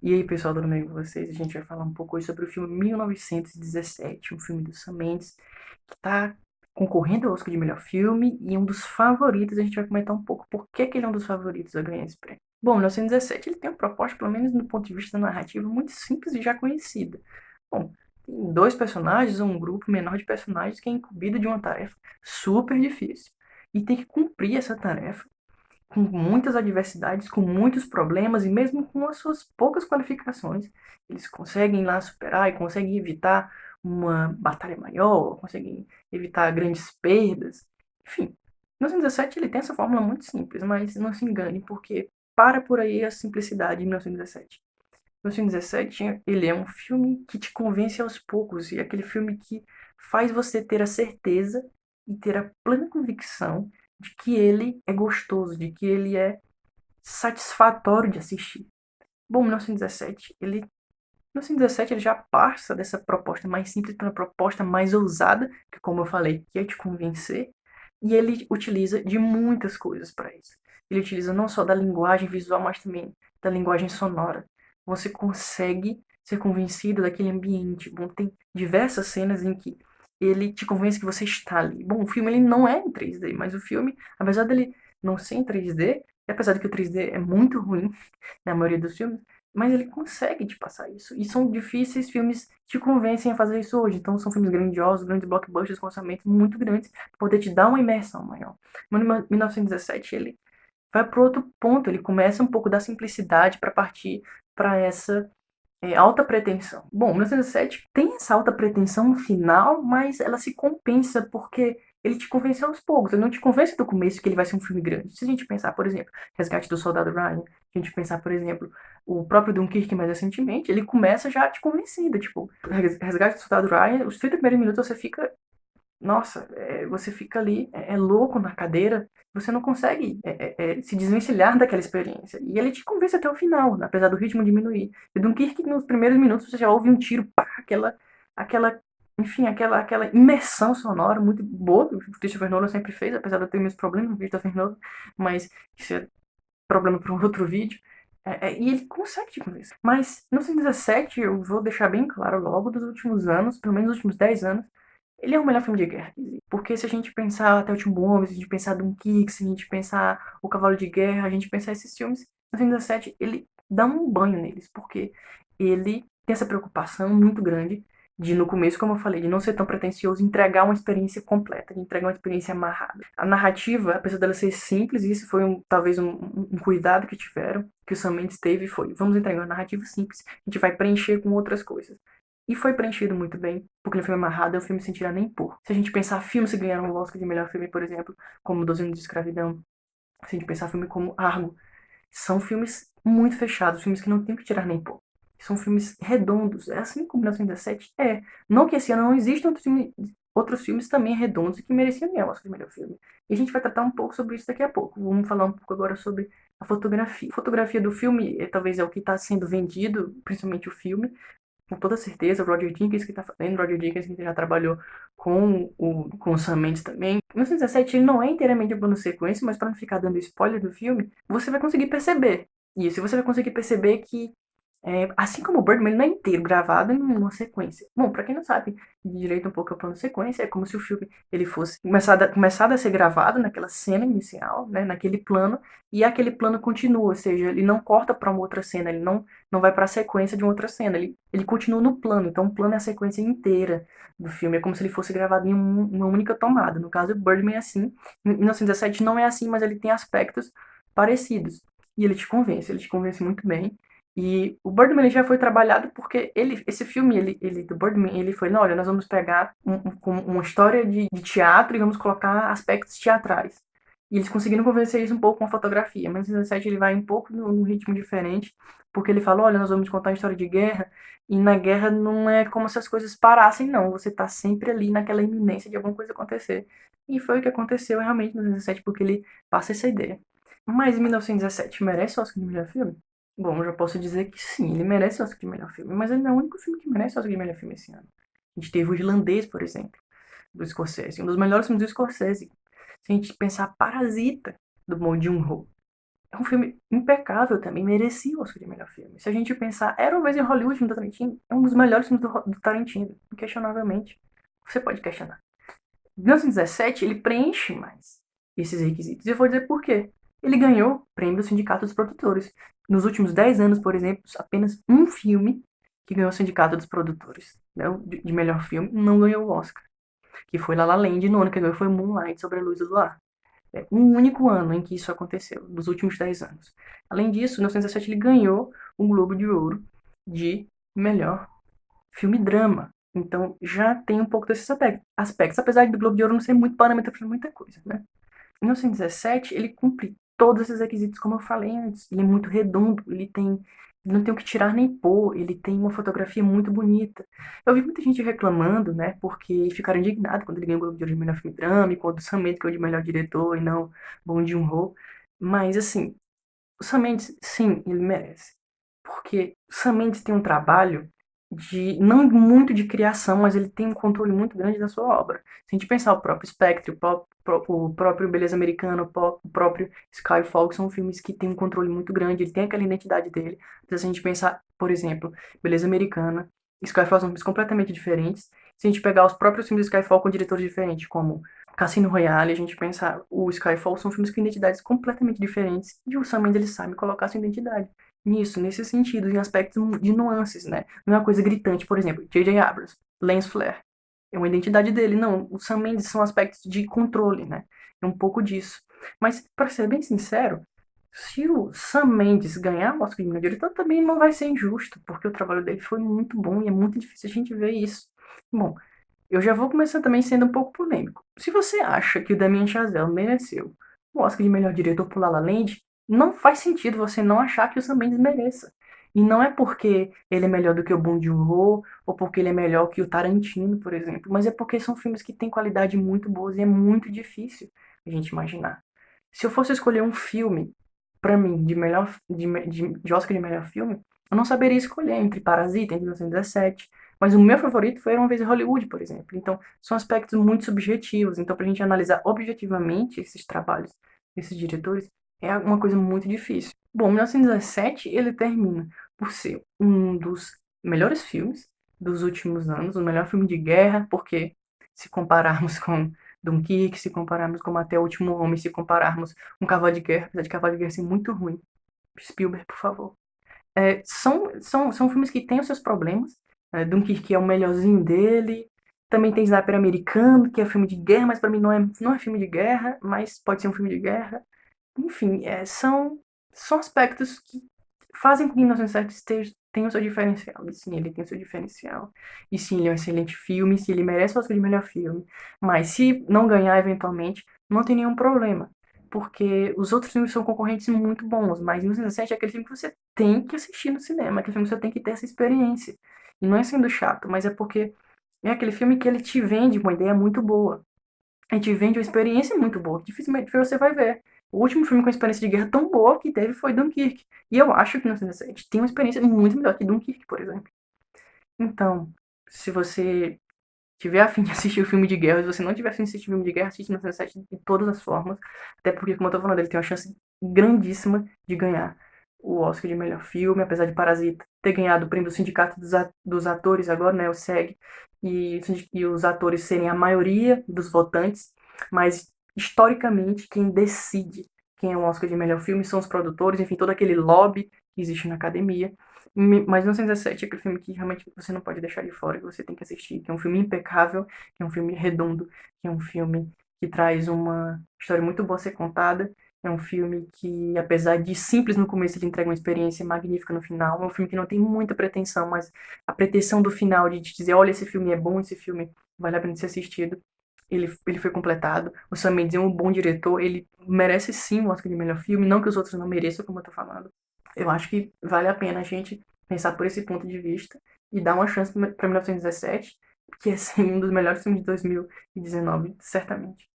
E aí, pessoal, tudo bem com vocês? A gente vai falar um pouco hoje sobre o filme 1917, um filme do Sam Mendes, que está concorrendo ao Oscar de melhor filme e um dos favoritos. A gente vai comentar um pouco por que ele é um dos favoritos a ganhar esse prêmio. Bom, 1917 ele tem uma proposta, pelo menos do ponto de vista da narrativa, muito simples e já conhecida. Bom, tem dois personagens, ou um grupo menor de personagens que é incumbido de uma tarefa super difícil. E tem que cumprir essa tarefa com muitas adversidades, com muitos problemas e mesmo com as suas poucas qualificações, eles conseguem lá superar e conseguem evitar uma batalha maior, conseguem evitar grandes perdas. Enfim, 1917 ele tem essa fórmula muito simples, mas não se engane, porque para por aí a simplicidade de 1917. 1917 ele é um filme que te convence aos poucos, e é aquele filme que faz você ter a certeza e ter a plena convicção de que ele é gostoso, de que ele é satisfatório de assistir. Bom, 1917 ele já passa dessa proposta mais simples para uma proposta mais ousada, que como eu falei, quer te convencer, e ele utiliza de muitas coisas para isso. Ele utiliza não só da linguagem visual, mas também da linguagem sonora. Você consegue ser convencido daquele ambiente. Bom, tem diversas cenas em que ele te convence que você está ali. Bom, o filme ele não é em 3D, mas o filme, apesar dele não ser em 3D, e apesar de que o 3D é muito ruim na maioria dos filmes, mas ele consegue te passar isso. E são difíceis filmes que te convencem a fazer isso hoje. Então são filmes grandiosos, grandes blockbusters com orçamentos muito grandes, para poder te dar uma imersão maior. Mas 1917 ele vai para outro ponto, ele começa um pouco da simplicidade para partir para essa alta pretensão. Bom, 1907 tem essa alta pretensão no final, mas ela se compensa porque ele te convence aos poucos. Ele não te convence do começo que ele vai ser um filme grande. Se a gente pensar, por exemplo, Resgate do Soldado Ryan, se a gente pensar, por exemplo, o próprio Dunkirk mais recentemente, ele começa já te convencendo. Tipo, Resgate do Soldado Ryan, os 30 primeiros minutos você fica nossa, você fica ali, louco na cadeira, você não consegue se desvencilhar daquela experiência. E ele te convence até o final, né, apesar do ritmo diminuir. E Dunkirk, nos primeiros minutos, você já ouve um tiro, pá, aquela, enfim, aquela imersão sonora muito boa que o Christopher Nolan sempre fez, apesar de eu ter meus problemas com o Christopher Nolan, mas isso é problema para um outro vídeo. E ele consegue te convencer. Mas no 2017, eu vou deixar bem claro, logo dos últimos anos, pelo menos dos últimos 10 anos, ele é o melhor filme de guerra. Porque se a gente pensar até o Último Homem, se a gente pensar Dunkirk, se a gente pensar O Cavalo de Guerra, a gente pensar esses filmes, no 2017 ele dá um banho neles, porque ele tem essa preocupação muito grande de, no começo, como eu falei, de não ser tão pretencioso, entregar uma experiência completa, de entregar uma experiência amarrada. A narrativa, apesar dela ser simples, e isso foi talvez um cuidado que tiveram, que o Sam Mendes teve, foi, vamos entregar uma narrativa simples, a gente vai preencher com outras coisas. E foi preenchido muito bem, porque ele foi amarrado, é um filme sem tirar nem pôr. Se a gente pensar filmes que ganharam o Oscar de melhor filme, por exemplo, como 12 anos de escravidão, se a gente pensar filme como Argo, são filmes muito fechados, filmes que não tem que tirar nem pôr. São filmes redondos, é assim como 1917 é. Não que esse ano não existam outros filmes também redondos que mereciam ganhar o Oscar de melhor filme. E a gente vai tratar um pouco sobre isso daqui a pouco. Vamos falar um pouco agora sobre a fotografia. A fotografia do filme talvez é o que está sendo vendido, principalmente o filme, com toda certeza, o Roger Dickens que está fazendo, Roger Dickens que já trabalhou com o Sam Mendes também. 1917 ele não é inteiramente um plano sequência, mas para não ficar dando spoiler do filme, você vai conseguir perceber isso. E você vai conseguir perceber que, assim como o Birdman, ele não é inteiro gravado em uma sequência. Bom, para quem não sabe direito um pouco o plano sequência, é como se o filme ele fosse começado a ser gravado naquela cena inicial, né, naquele plano, e aquele plano continua, ou seja, ele não corta para uma outra cena, ele não vai para a sequência de uma outra cena, ele continua no plano, então o plano é a sequência inteira do filme, é como se ele fosse gravado em uma única tomada. No caso, o Birdman é assim, em 1917 não é assim, mas ele tem aspectos parecidos, e ele te convence muito bem. E o Birdman ele já foi trabalhado porque esse filme do Birdman, ele foi, não, olha, nós vamos pegar uma história de teatro e vamos colocar aspectos teatrais. E eles conseguiram convencer isso um pouco com a fotografia, mas o 17 ele vai um pouco num ritmo diferente, porque ele fala, olha, nós vamos contar uma história de guerra, e na guerra não é como se as coisas parassem, não. Você tá sempre ali naquela iminência de alguma coisa acontecer. E foi o que aconteceu realmente no 17, porque ele passa essa ideia. Mas 1917 merece o Oscar de melhor filme? Bom, eu já posso dizer que sim, ele merece o Oscar de melhor filme, mas ele não é o único filme que merece o Oscar de melhor filme esse ano. A gente teve o Irlandês, por exemplo, do Scorsese, um dos melhores filmes do Scorsese. Se a gente pensar Parasita, do Bong Joon-ho, É um filme impecável também, merecia o Oscar de melhor filme. Se a gente pensar, Era uma vez em Hollywood, do Tarantino, é um dos melhores filmes do Tarantino, inquestionavelmente. Você pode questionar. 1917, ele preenche mais esses requisitos. E eu vou dizer por quê. Ele ganhou prêmio do Sindicato dos Produtores. Nos últimos 10 anos, por exemplo, apenas um filme que ganhou o Sindicato dos Produtores, né, de melhor filme, não ganhou o Oscar. Que foi La La Land, no ano que ganhou foi Moonlight, Sobre a Luz do Luar. É um único ano em que isso aconteceu, dos últimos 10 anos. Além disso, em 1917 ele ganhou um Globo de Ouro de melhor filme drama. Então já tem um pouco desses aspectos, apesar do Globo de Ouro não ser muito parâmetro para muita coisa, né? Em 1917 ele cumpre todos esses requisitos, como eu falei antes. Ele é muito redondo, ele não tem o que tirar nem pôr, ele tem uma fotografia muito bonita. Eu vi muita gente reclamando, né, porque ficaram indignados quando ele ganhou o Globo de Ouro de melhor filme drama, e quando o Sam Mendes ganhou de melhor diretor e não Bong Joon-ho. Mas assim, o Sam Mendes, sim, ele merece. Porque o Sam Mendes tem um trabalho de, não muito de criação, mas ele tem um controle muito grande da sua obra. Se a gente pensar o próprio Spectre, o próprio Beleza Americana, o próprio Skyfall, que são filmes que têm um controle muito grande, ele tem aquela identidade dele. Então, se a gente pensar, por exemplo, Beleza Americana, Skyfall são filmes completamente diferentes. Se a gente pegar os próprios filmes de Skyfall com diretores diferentes, como Cassino Royale, a gente pensa, o Skyfall são filmes com identidades completamente diferentes e o Sam Mendes ele sabe colocar sua identidade nisso, nesse sentido, em aspectos de nuances, né? Não é uma coisa gritante, por exemplo, J.J. Abrams, Lens Flare, é uma identidade dele, não, o Sam Mendes são aspectos de controle, né? É um pouco disso. Mas, para ser bem sincero, se o Sam Mendes ganhar o Oscar de melhor diretor, também não vai ser injusto, porque o trabalho dele foi muito bom e é muito difícil a gente ver isso. Bom, eu já vou começar também sendo um pouco polêmico. Se você acha que o Damien Chazelle mereceu o Oscar de melhor diretor por La La Land, não faz sentido você não achar que o Sam Mendes mereça. E não é porque ele é melhor do que o Bong Joon-ho, ou porque ele é melhor que o Tarantino, por exemplo, mas é porque são filmes que têm qualidade muito boa e é muito difícil a gente imaginar. Se eu fosse escolher um filme, pra mim, de Oscar de melhor filme, eu não saberia escolher entre Parasita, em 1917, mas o meu favorito foi Era uma Vez em Hollywood, por exemplo. Então, são aspectos muito subjetivos. Então, para a gente analisar objetivamente esses trabalhos, esses diretores, é uma coisa muito difícil. Bom, 1917, ele termina por ser um dos melhores filmes dos últimos anos, o melhor filme de guerra, porque se compararmos com Dunkirk, se compararmos com Até o Último Homem, se compararmos com Cavalo de Guerra, apesar de Cavalo de Guerra ser muito ruim. Spielberg, por favor. São filmes que têm os seus problemas. Dunkirk é o melhorzinho dele. Também tem Sniper Americano, que é filme de guerra, mas para mim não é filme de guerra, mas pode ser um filme de guerra. Enfim, são aspectos que fazem com que 1907 tenha o seu diferencial. E sim, ele tem o seu diferencial. E sim, ele é um excelente filme, se ele merece o Oscar de melhor filme. Mas se não ganhar eventualmente, não tem nenhum problema. Porque os outros filmes são concorrentes muito bons, mas 1907 é aquele filme que você tem que assistir no cinema, aquele filme que você tem que ter essa experiência. E não é sendo chato, mas é porque é aquele filme que ele te vende uma ideia muito boa. Ele te vende uma experiência muito boa, que dificilmente você vai ver. O último filme com experiência de guerra tão boa que teve foi Dunkirk. E eu acho que 1917 tem uma experiência muito melhor que Dunkirk, por exemplo. Então, se você tiver a fim de assistir o filme de guerra, se você não tiver a fim de assistir o filme de guerra, assiste 1917 de todas as formas. Até porque, como eu tô falando, ele tem uma chance grandíssima de ganhar o Oscar de melhor filme, apesar de Parasita ter ganhado o prêmio do Sindicato dos Atores agora, né, o SEG, e os atores serem a maioria dos votantes, mas historicamente quem decide quem é o Oscar de melhor filme são os produtores, enfim, todo aquele lobby que existe na academia. Mas 1917 é aquele filme que realmente você não pode deixar de fora, que você tem que assistir, que é um filme impecável, que é um filme redondo, que é um filme que traz uma história muito boa a ser contada. É um filme que, apesar de simples no começo, ele entrega uma experiência magnífica no final. É um filme que não tem muita pretensão, mas a pretensão do final de te dizer, olha, esse filme é bom, esse filme vale a pena ser assistido, ele foi completado. O Sam Mendes é um bom diretor, ele merece sim o Oscar de melhor filme, não que os outros não mereçam, como eu tô falando. Eu acho que vale a pena a gente pensar por esse ponto de vista e dar uma chance para 1917, que é sim um dos melhores filmes de 2019, certamente.